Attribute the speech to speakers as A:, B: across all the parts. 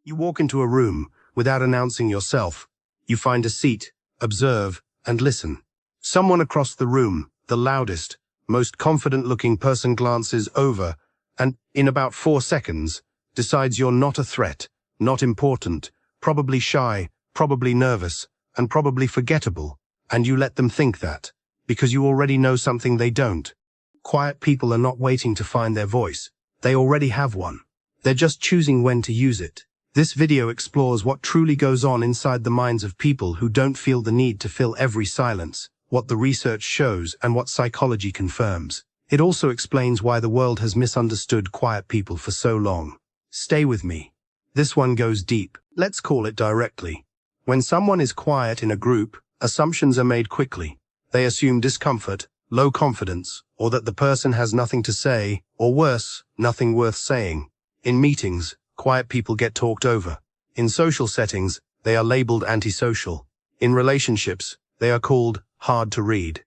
A: You walk into a room without announcing yourself. You find a seat, observe, and listen. Someone across the room, the loudest, most confident-looking person, glances over and, in about 4 seconds, decides you're not a threat, not important, probably shy, probably nervous, and probably forgettable, and you let them think that, because you already know something they don't. Quiet people are not waiting to find their voice. They already have one. They're just choosing when to use it. This video explores what truly goes on inside the minds of people who don't feel the need to fill every silence, what the research shows and what psychology confirms. It also explains why the world has misunderstood quiet people for so long. Stay with me. This one goes deep. Let's call it directly. When someone is quiet in a group, assumptions are made quickly. They assume discomfort, low confidence, or that the person has nothing to say, or worse, nothing worth saying. In meetings, quiet people get talked over. In social settings, they are labeled antisocial. In relationships, they are called hard to read.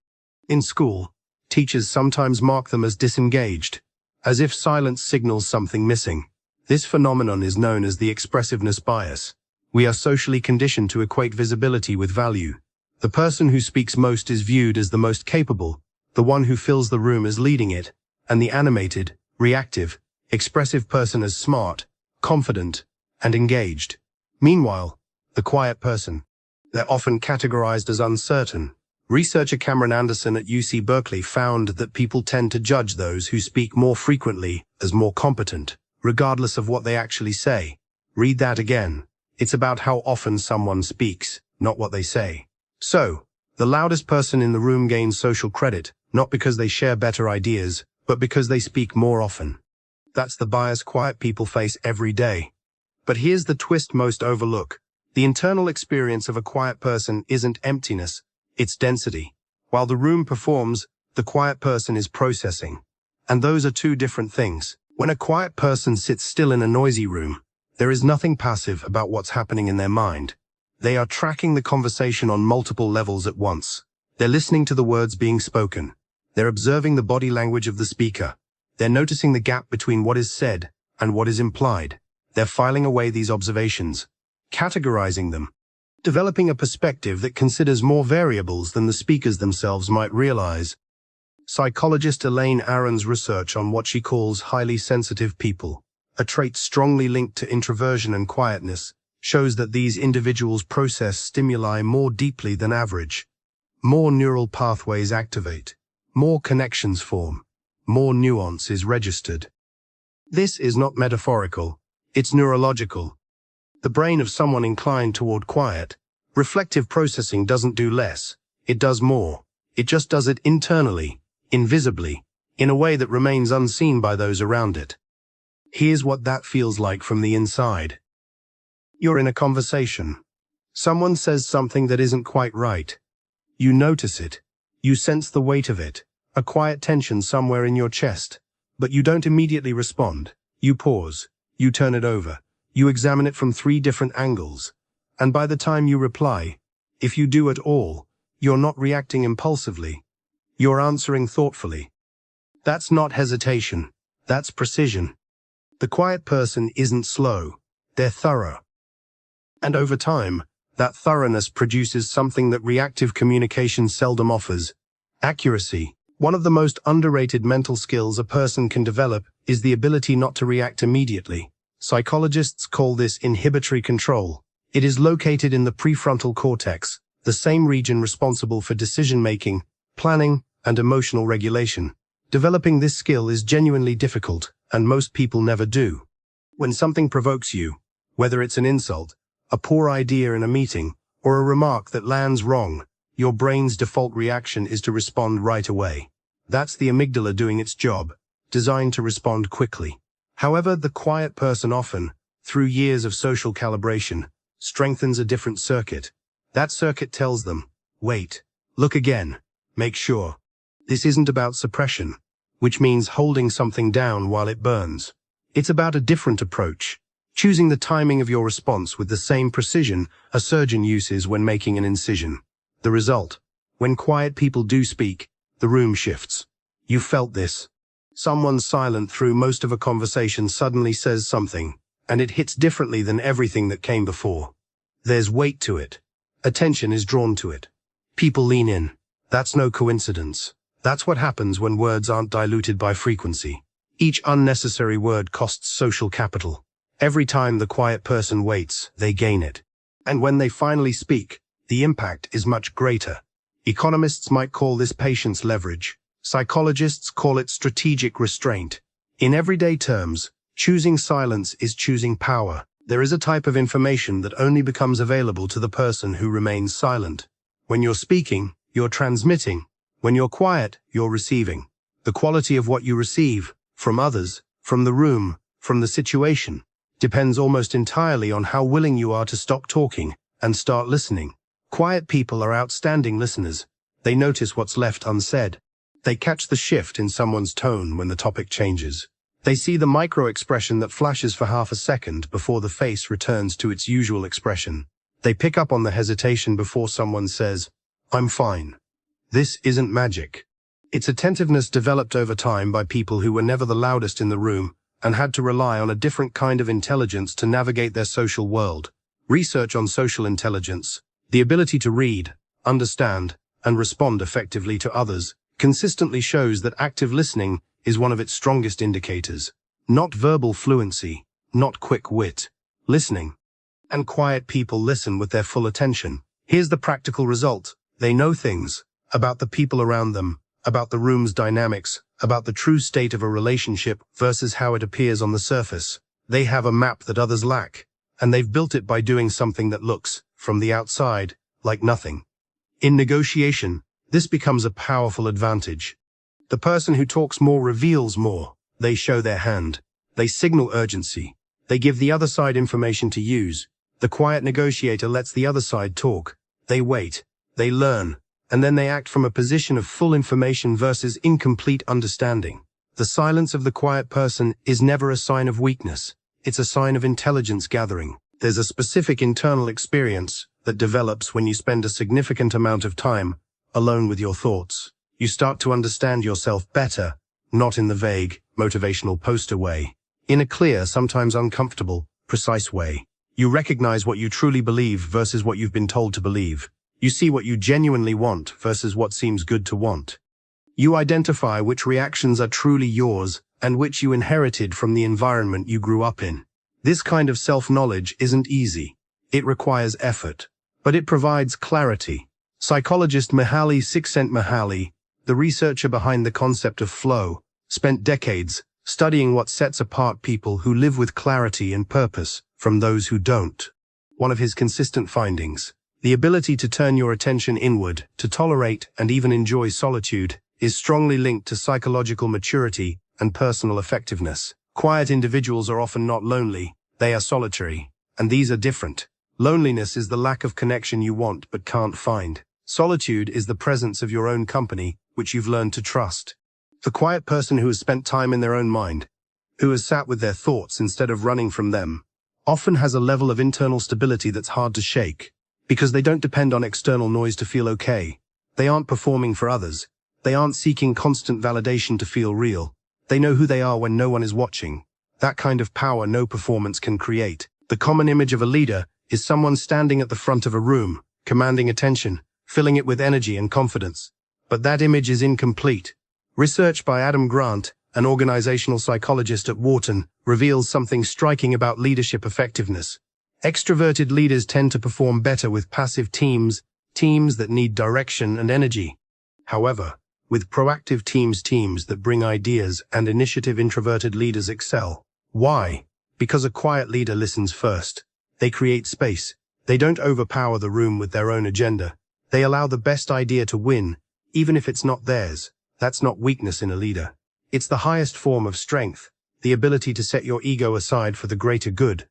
A: In school, teachers sometimes mark them as disengaged, as if silence signals something missing. This phenomenon is known as the expressiveness bias. We are socially conditioned to equate visibility with value. The person who speaks most is viewed as the most capable, the one who fills the room as leading it, and the animated, reactive, expressive person as smart, confident, and engaged. Meanwhile, the quiet person, they're often categorized as uncertain. Researcher Cameron Anderson at UC Berkeley found that people tend to judge those who speak more frequently as more competent, regardless of what they actually say. Read that again. It's about how often someone speaks, not what they say. So, the loudest person in the room gains social credit, not because they share better ideas, but because they speak more often. That's the bias quiet people face every day. But here's the twist most overlook. The internal experience of a quiet person isn't emptiness, it's density. While the room performs, the quiet person is processing. And those are two different things. When a quiet person sits still in a noisy room, there is nothing passive about what's happening in their mind. They are tracking the conversation on multiple levels at once. They're listening to the words being spoken. They're observing the body language of the speaker. They're noticing the gap between what is said and what is implied. They're filing away these observations, categorizing them, developing a perspective that considers more variables than the speakers themselves might realize. Psychologist Elaine Aron's research on what she calls highly sensitive people, a trait strongly linked to introversion and quietness, shows that these individuals process stimuli more deeply than average. More neural pathways activate, more connections form, more nuance is registered. This is not metaphorical, it's neurological. The brain of someone inclined toward quiet, reflective processing doesn't do less, it does more. It just does it internally, invisibly, in a way that remains unseen by those around it. Here's what that feels like from the inside. You're in a conversation. Someone says something that isn't quite right. You notice it. You sense the weight of it, a quiet tension somewhere in your chest. But you don't immediately respond. You pause. You turn it over. You examine it from 3 different angles. And by the time you reply, if you do at all, you're not reacting impulsively. You're answering thoughtfully. That's not hesitation. That's precision. The quiet person isn't slow. They're thorough. And over time, that thoroughness produces something that reactive communication seldom offers: accuracy. One of the most underrated mental skills a person can develop is the ability not to react immediately. Psychologists call this inhibitory control. It is located in the prefrontal cortex, the same region responsible for decision-making, planning, and emotional regulation. Developing this skill is genuinely difficult, and most people never do. When something provokes you, whether it's an insult, a poor idea in a meeting, or a remark that lands wrong, your brain's default reaction is to respond right away. That's the amygdala doing its job, designed to respond quickly. However, the quiet person often, through years of social calibration, strengthens a different circuit. That circuit tells them, wait, look again, make sure. This isn't about suppression, which means holding something down while it burns. It's about a different approach, choosing the timing of your response with the same precision a surgeon uses when making an incision. The result: when quiet people do speak, the room shifts. You felt this. Someone silent through most of a conversation suddenly says something, and it hits differently than everything that came before. There's weight to it. Attention is drawn to it. People lean in. That's no coincidence. That's what happens when words aren't diluted by frequency. Each unnecessary word costs social capital. Every time the quiet person waits, they gain it. And when they finally speak, the impact is much greater. Economists might call this patience leverage. Psychologists call it strategic restraint. In everyday terms, choosing silence is choosing power. There is a type of information that only becomes available to the person who remains silent. When you're speaking, you're transmitting. When you're quiet, you're receiving. The quality of what you receive, from others, from the room, from the situation, depends almost entirely on how willing you are to stop talking and start listening. Quiet people are outstanding listeners. They notice what's left unsaid. They catch the shift in someone's tone when the topic changes. They see the micro-expression that flashes for half a second before the face returns to its usual expression. They pick up on the hesitation before someone says, "I'm fine." This isn't magic. It's attentiveness developed over time by people who were never the loudest in the room and had to rely on a different kind of intelligence to navigate their social world. Research on social intelligence, the ability to read, understand, and respond effectively to others, consistently shows that active listening is one of its strongest indicators. Not verbal fluency, not quick wit. Listening. And quiet people listen with their full attention. Here's the practical result. They know things about the people around them, about the room's dynamics, about the true state of a relationship versus how it appears on the surface. They have a map that others lack, and they've built it by doing something that looks, from the outside, like nothing. In negotiation, this becomes a powerful advantage. The person who talks more reveals more. They show their hand. They signal urgency. They give the other side information to use. The quiet negotiator lets the other side talk. They wait. They learn. And then they act from a position of full information versus incomplete understanding. The silence of the quiet person is never a sign of weakness. It's a sign of intelligence gathering. There's a specific internal experience that develops when you spend a significant amount of time alone with your thoughts. You start to understand yourself better, not in the vague, motivational poster way. In a clear, sometimes uncomfortable, precise way. You recognize what you truly believe versus what you've been told to believe. You see what you genuinely want versus what seems good to want. You identify which reactions are truly yours and which you inherited from the environment you grew up in. This kind of self-knowledge isn't easy. It requires effort, but it provides clarity. Psychologist Mihaly Csikszentmihalyi, the researcher behind the concept of flow, spent decades studying what sets apart people who live with clarity and purpose from those who don't. One of his consistent findings, the ability to turn your attention inward, to tolerate and even enjoy solitude, is strongly linked to psychological maturity and personal effectiveness. Quiet individuals are often not lonely, they are solitary, and these are different. Loneliness is the lack of connection you want but can't find. Solitude is the presence of your own company, which you've learned to trust. The quiet person who has spent time in their own mind, who has sat with their thoughts instead of running from them, often has a level of internal stability that's hard to shake. Because they don't depend on external noise to feel okay. They aren't performing for others. They aren't seeking constant validation to feel real. They know who they are when no one is watching. That kind of power no performance can create. The common image of a leader is someone standing at the front of a room, commanding attention, filling it with energy and confidence. But that image is incomplete. Research by Adam Grant, an organizational psychologist at Wharton, reveals something striking about leadership effectiveness. Extroverted leaders tend to perform better with passive teams that need direction and energy. However, with proactive teams that bring ideas and initiative, introverted leaders excel. Why? Because a quiet leader listens first. They create space. They don't overpower the room with their own agenda. They allow the best idea to win, even if it's not theirs. That's not weakness in a leader. It's the highest form of strength, the ability to set your ego aside for the greater good.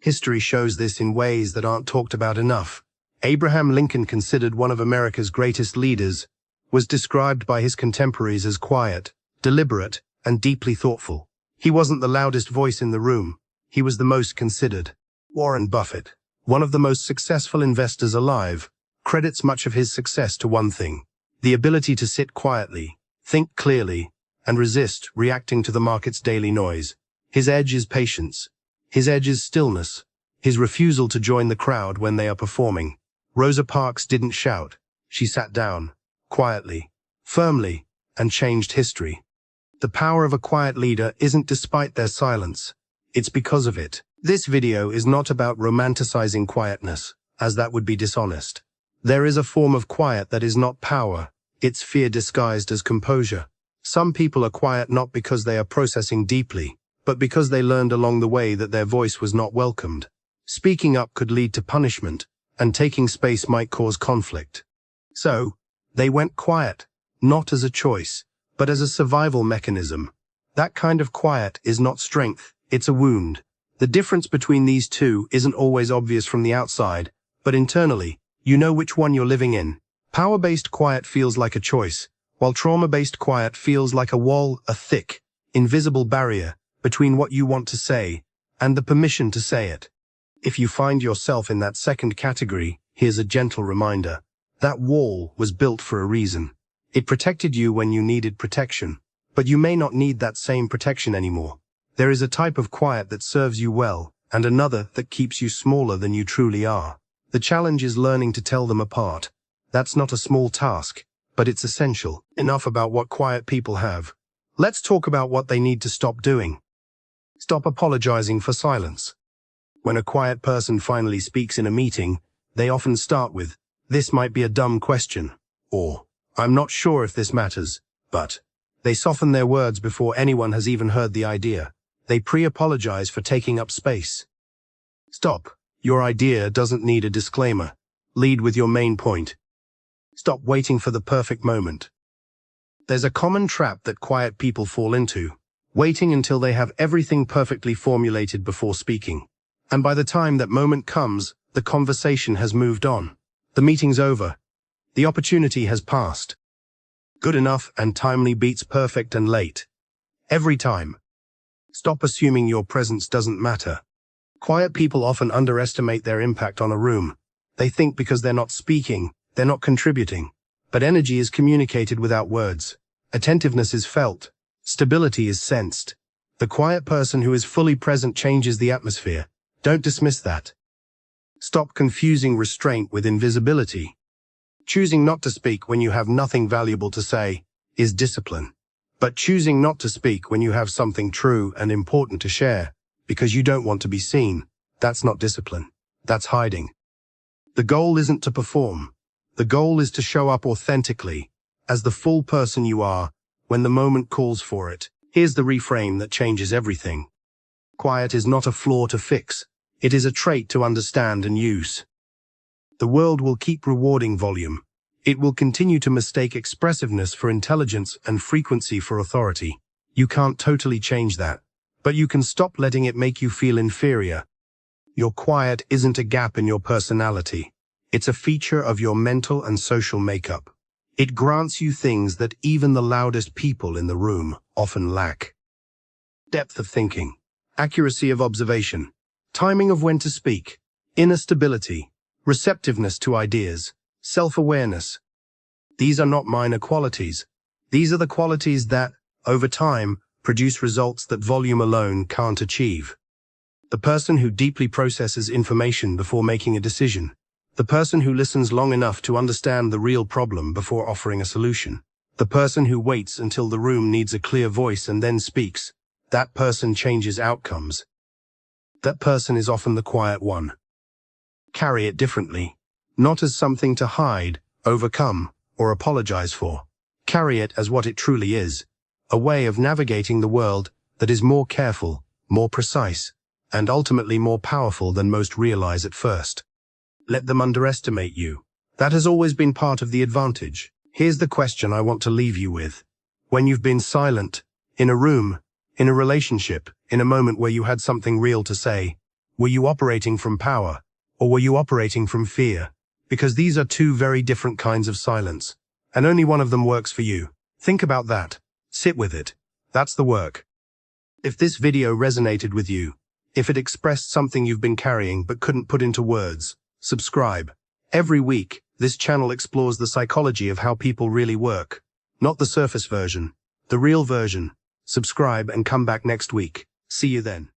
A: History shows this in ways that aren't talked about enough. Abraham Lincoln, considered one of America's greatest leaders, was described by his contemporaries as quiet, deliberate, and deeply thoughtful. He wasn't the loudest voice in the room. He was the most considered. Warren Buffett, one of the most successful investors alive, credits much of his success to one thing: the ability to sit quietly, think clearly, and resist reacting to the market's daily noise. His edge is patience. His edge is stillness, his refusal to join the crowd when they are performing. Rosa Parks didn't shout. She sat down, quietly, firmly, and changed history. The power of a quiet leader isn't despite their silence. It's because of it. This video is not about romanticizing quietness, as that would be dishonest. There is a form of quiet that is not power. It's fear disguised as composure. Some people are quiet not because they are processing deeply, but because they learned along the way that their voice was not welcomed. Speaking up could lead to punishment, and taking space might cause conflict. So, they went quiet, not as a choice, but as a survival mechanism. That kind of quiet is not strength, it's a wound. The difference between these two isn't always obvious from the outside, but internally, you know which one you're living in. Power-based quiet feels like a choice, while trauma-based quiet feels like a wall, a thick, invisible barrier between what you want to say and the permission to say it. If you find yourself in that second category, here's a gentle reminder. That wall was built for a reason. It protected you when you needed protection, but you may not need that same protection anymore. There is a type of quiet that serves you well, and another that keeps you smaller than you truly are. The challenge is learning to tell them apart. That's not a small task, but it's essential. Enough about what quiet people have. Let's talk about what they need to stop doing. Stop apologizing for silence. When a quiet person finally speaks in a meeting, they often start with, "This might be a dumb question," or, "I'm not sure if this matters," but they soften their words before anyone has even heard the idea. They pre-apologize for taking up space. Stop. Your idea doesn't need a disclaimer. Lead with your main point. Stop waiting for the perfect moment. There's a common trap that quiet people fall into, waiting until they have everything perfectly formulated before speaking. And by the time that moment comes, the conversation has moved on. The meeting's over. The opportunity has passed. Good enough and timely beats perfect and late. Every time. Stop assuming your presence doesn't matter. Quiet people often underestimate their impact on a room. They think because they're not speaking, they're not contributing. But energy is communicated without words. Attentiveness is felt. Stability is sensed. The quiet person who is fully present changes the atmosphere. Don't dismiss that. Stop confusing restraint with invisibility. Choosing not to speak when you have nothing valuable to say is discipline. But choosing not to speak when you have something true and important to share because you don't want to be seen, that's not discipline. That's hiding. The goal isn't to perform. The goal is to show up authentically, as the full person you are, when the moment calls for it. Here's the reframe that changes everything. Quiet is not a flaw to fix. It is a trait to understand and use. The world will keep rewarding volume. It will continue to mistake expressiveness for intelligence and frequency for authority. You can't totally change that, but you can stop letting it make you feel inferior. Your quiet isn't a gap in your personality. It's a feature of your mental and social makeup. It grants you things that even the loudest people in the room often lack. Depth of thinking, accuracy of observation, timing of when to speak, inner stability, receptiveness to ideas, self-awareness. These are not minor qualities. These are the qualities that, over time, produce results that volume alone can't achieve. The person who deeply processes information before making a decision. The person who listens long enough to understand the real problem before offering a solution. The person who waits until the room needs a clear voice and then speaks. That person changes outcomes. That person is often the quiet one. Carry it differently. Not as something to hide, overcome, or apologize for. Carry it as what it truly is. A way of navigating the world that is more careful, more precise, and ultimately more powerful than most realize at first. Let them underestimate you. That has always been part of the advantage. Here's the question I want to leave you with. When you've been silent, in a room, in a relationship, in a moment where you had something real to say, were you operating from power, or were you operating from fear? Because these are two very different kinds of silence, and only one of them works for you. Think about that. Sit with it. That's the work. If this video resonated with you, if it expressed something you've been carrying but couldn't put into words, subscribe. Every week, this channel explores the psychology of how people really work. Not the surface version, the real version. Subscribe and come back next week. See you then.